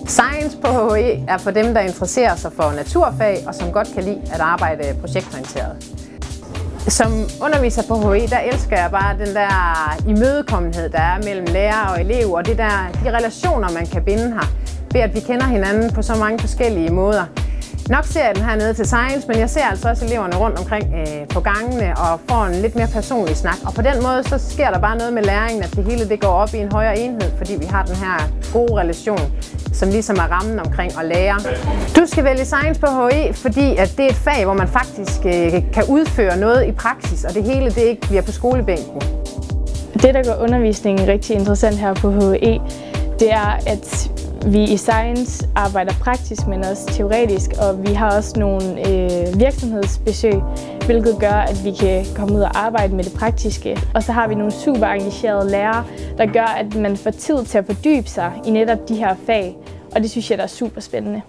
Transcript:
Science på HHE er for dem, der interesserer sig for naturfag og som godt kan lide at arbejde projektorienteret. Som underviser på HHE, der elsker jeg bare den der imødekommenhed, der er mellem lærer og elev, og de relationer, man kan binde her, ved at vi kender hinanden på så mange forskellige måder. Nok ser jeg den her nede til Science, men jeg ser altså også eleverne rundt omkring på gangene og får en lidt mere personlig snak. Og på den måde så sker der bare noget med læringen, at det hele det går op i en højere enhed, fordi vi har den her gode relation, som ligesom er rammen omkring at lære. Du skal vælge Science på HHE, fordi at det er et fag, hvor man faktisk kan udføre noget i praksis, og det hele det ikke bliver på skolebænken. Det, der gør undervisningen rigtig interessant her på HHE, det er, at vi i Science arbejder praktisk, men også teoretisk, og vi har også nogle virksomhedsbesøg, hvilket gør, at vi kan komme ud og arbejde med det praktiske. Og så har vi nogle super engagerede lærere, der gør, at man får tid til at fordybe sig i netop de her fag, og det synes jeg, der er super spændende.